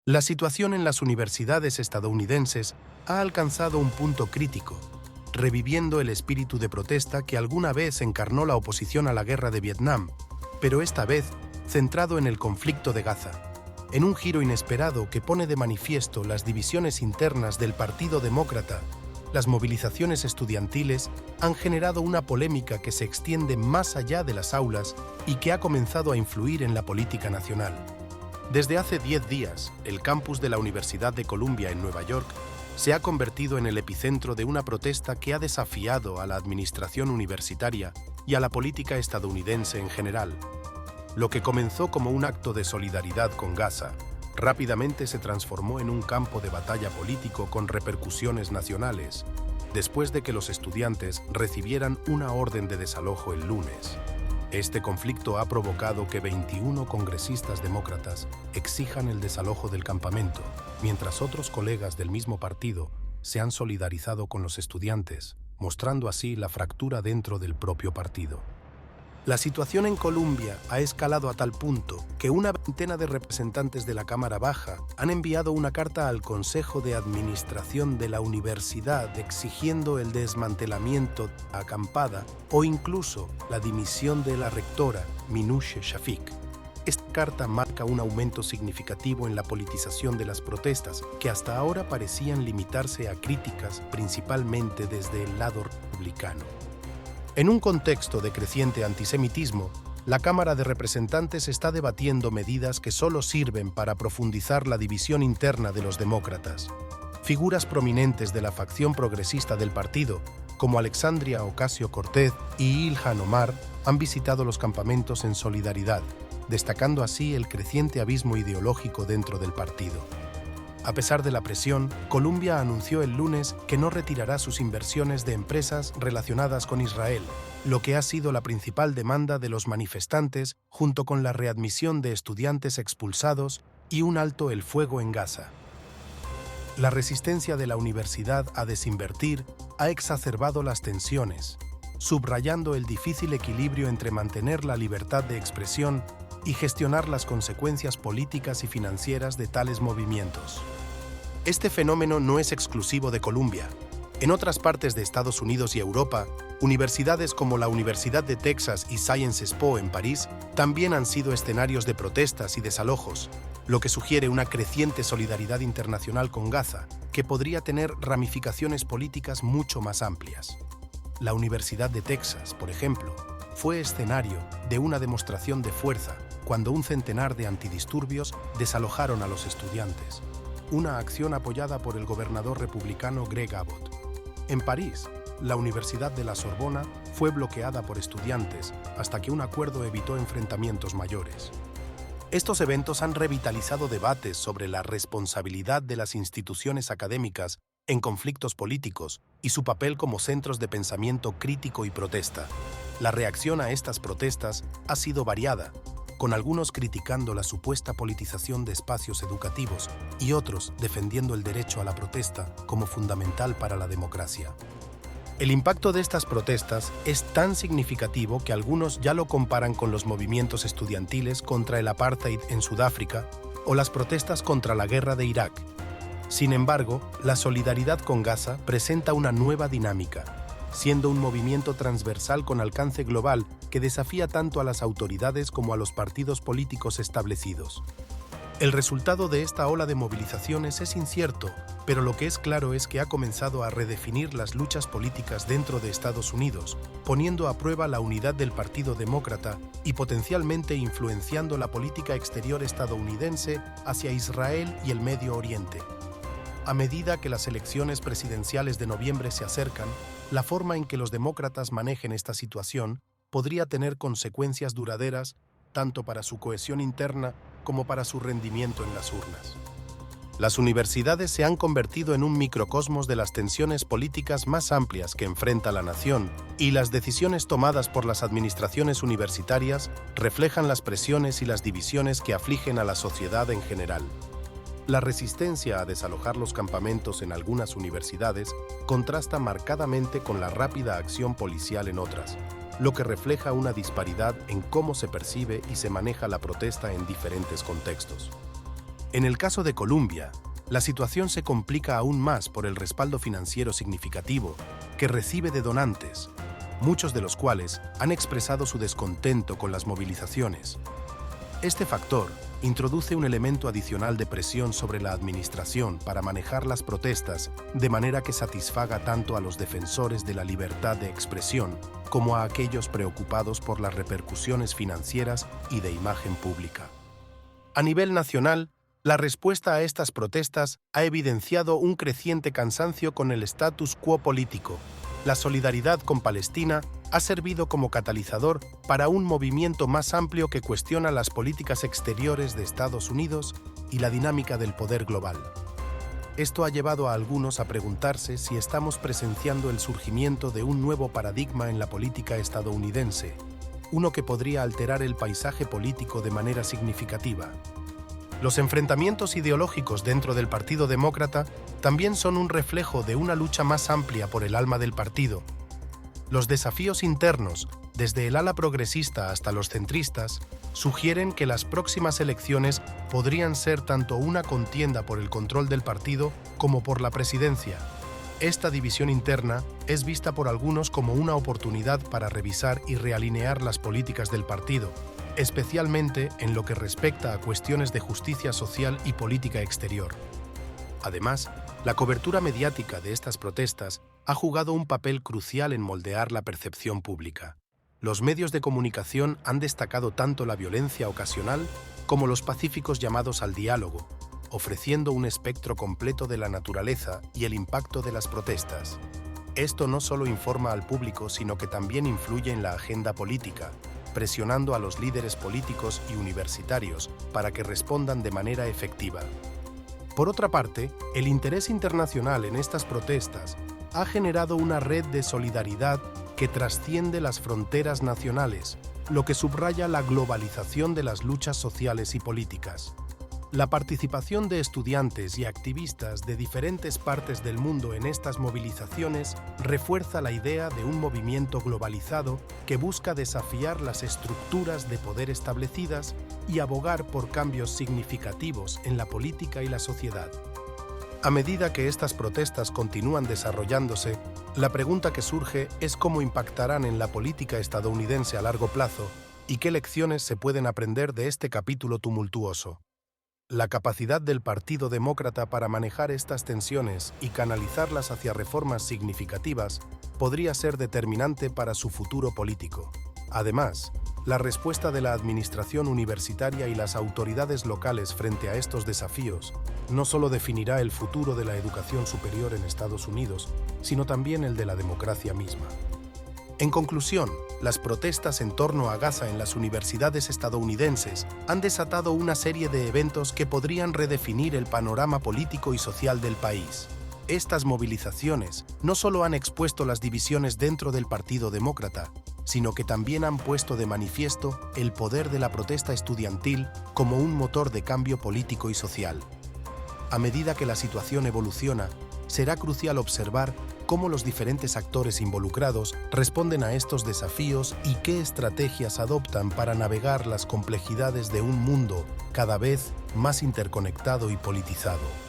La situación en las universidades estadounidenses ha alcanzado un punto crítico, reviviendo el espíritu de protesta que alguna vez encarnó la oposición a la guerra de Vietnam, pero esta vez centrado en el conflicto de Gaza, en un giro inesperado que pone de manifiesto las divisiones internas del Partido Demócrata. Las movilizaciones estudiantiles han generado una polémica que se extiende más allá de las aulas y que ha comenzado a influir en la política nacional. Desde hace 10 días, el campus de la Universidad de Columbia en Nueva York se ha convertido en el epicentro de una protesta que ha desafiado a la administración universitaria y a la política estadounidense en general. Lo que comenzó como un acto de solidaridad con Gaza, rápidamente se transformó en un campo de batalla político con repercusiones nacionales, después de que los estudiantes recibieran una orden de desalojo el lunes. Este conflicto ha provocado que 21 congresistas demócratas exijan el desalojo del campamento, mientras otros colegas del mismo partido se han solidarizado con los estudiantes, mostrando así la fractura dentro del propio partido. La situación en Columbia ha escalado a tal punto que una veintena de representantes de la Cámara Baja han enviado una carta al Consejo de Administración de la universidad exigiendo el desmantelamiento de la acampada o incluso la dimisión de la rectora, Minouche Shafik. Esta carta marca un aumento significativo en la politización de las protestas, que hasta ahora parecían limitarse a críticas principalmente desde el lado republicano. En un contexto de creciente antisemitismo, la Cámara de Representantes está debatiendo medidas que solo sirven para profundizar la división interna de los demócratas. Figuras prominentes de la facción progresista del partido, como Alexandria Ocasio-Cortez y Ilhan Omar, han visitado los campamentos en solidaridad, destacando así el creciente abismo ideológico dentro del partido. A pesar de la presión, Columbia anunció el lunes que no retirará sus inversiones de empresas relacionadas con Israel, lo que ha sido la principal demanda de los manifestantes junto con la readmisión de estudiantes expulsados y un alto el fuego en Gaza. La resistencia de la universidad a desinvertir ha exacerbado las tensiones, subrayando el difícil equilibrio entre mantener la libertad de expresión y gestionar las consecuencias políticas y financieras de tales movimientos. Este fenómeno no es exclusivo de Columbia. En otras partes de Estados Unidos y Europa, universidades como la Universidad de Texas y Sciences Po en París también han sido escenarios de protestas y desalojos, lo que sugiere una creciente solidaridad internacional con Gaza, que podría tener ramificaciones políticas mucho más amplias. La Universidad de Texas, por ejemplo, fue escenario de una demostración de fuerza cuando un centenar de antidisturbios desalojaron a los estudiantes, una acción apoyada por el gobernador republicano Greg Abbott. En París, la Universidad de la Sorbona fue bloqueada por estudiantes hasta que un acuerdo evitó enfrentamientos mayores. Estos eventos han revitalizado debates sobre la responsabilidad de las instituciones académicas en conflictos políticos y su papel como centros de pensamiento crítico y protesta. La reacción a estas protestas ha sido variada, con algunos criticando la supuesta politización de espacios educativos y otros defendiendo el derecho a la protesta como fundamental para la democracia. El impacto de estas protestas es tan significativo que algunos ya lo comparan con los movimientos estudiantiles contra el apartheid en Sudáfrica o las protestas contra la guerra de Irak. Sin embargo, la solidaridad con Gaza presenta una nueva dinámica, siendo un movimiento transversal con alcance global que desafía tanto a las autoridades como a los partidos políticos establecidos. El resultado de esta ola de movilizaciones es incierto, pero lo que es claro es que ha comenzado a redefinir las luchas políticas dentro de Estados Unidos, poniendo a prueba la unidad del Partido Demócrata y potencialmente influenciando la política exterior estadounidense hacia Israel y el Medio Oriente. A medida que las elecciones presidenciales de noviembre se acercan, la forma en que los demócratas manejen esta situación podría tener consecuencias duraderas tanto para su cohesión interna como para su rendimiento en las urnas. Las universidades se han convertido en un microcosmos de las tensiones políticas más amplias que enfrenta la nación, y las decisiones tomadas por las administraciones universitarias reflejan las presiones y las divisiones que afligen a la sociedad en general. La resistencia a desalojar los campamentos en algunas universidades contrasta marcadamente con la rápida acción policial en otras, lo que refleja una disparidad en cómo se percibe y se maneja la protesta en diferentes contextos. En el caso de Colombia, la situación se complica aún más por el respaldo financiero significativo que recibe de donantes, muchos de los cuales han expresado su descontento con las movilizaciones. Este factor introduce un elemento adicional de presión sobre la administración para manejar las protestas de manera que satisfaga tanto a los defensores de la libertad de expresión como a aquellos preocupados por las repercusiones financieras y de imagen pública. A nivel nacional, la respuesta a estas protestas ha evidenciado un creciente cansancio con el status quo político. La solidaridad con Palestina ha servido como catalizador para un movimiento más amplio que cuestiona las políticas exteriores de Estados Unidos y la dinámica del poder global. Esto ha llevado a algunos a preguntarse si estamos presenciando el surgimiento de un nuevo paradigma en la política estadounidense, uno que podría alterar el paisaje político de manera significativa. Los enfrentamientos ideológicos dentro del Partido Demócrata también son un reflejo de una lucha más amplia por el alma del partido. Los desafíos internos, desde el ala progresista hasta los centristas, sugieren que las próximas elecciones podrían ser tanto una contienda por el control del partido como por la presidencia. Esta división interna es vista por algunos como una oportunidad para revisar y realinear las políticas del partido, especialmente en lo que respecta a cuestiones de justicia social y política exterior. Además, la cobertura mediática de estas protestas ha jugado un papel crucial en moldear la percepción pública. Los medios de comunicación han destacado tanto la violencia ocasional como los pacíficos llamados al diálogo, ofreciendo un espectro completo de la naturaleza y el impacto de las protestas. Esto no solo informa al público, sino que también influye en la agenda política, presionando a los líderes políticos y universitarios para que respondan de manera efectiva. Por otra parte, el interés internacional en estas protestas ha generado una red de solidaridad que trasciende las fronteras nacionales, lo que subraya la globalización de las luchas sociales y políticas. La participación de estudiantes y activistas de diferentes partes del mundo en estas movilizaciones refuerza la idea de un movimiento globalizado que busca desafiar las estructuras de poder establecidas y abogar por cambios significativos en la política y la sociedad. A medida que estas protestas continúan desarrollándose, la pregunta que surge es cómo impactarán en la política estadounidense a largo plazo y qué lecciones se pueden aprender de este capítulo tumultuoso. La capacidad del Partido Demócrata para manejar estas tensiones y canalizarlas hacia reformas significativas podría ser determinante para su futuro político. Además, la respuesta de la administración universitaria y las autoridades locales frente a estos desafíos no solo definirá el futuro de la educación superior en Estados Unidos, sino también el de la democracia misma. En conclusión, las protestas en torno a Gaza en las universidades estadounidenses han desatado una serie de eventos que podrían redefinir el panorama político y social del país. Estas movilizaciones no solo han expuesto las divisiones dentro del Partido Demócrata, sino que también han puesto de manifiesto el poder de la protesta estudiantil como un motor de cambio político y social. A medida que la situación evoluciona, será crucial observar cómo los diferentes actores involucrados responden a estos desafíos y qué estrategias adoptan para navegar las complejidades de un mundo cada vez más interconectado y politizado.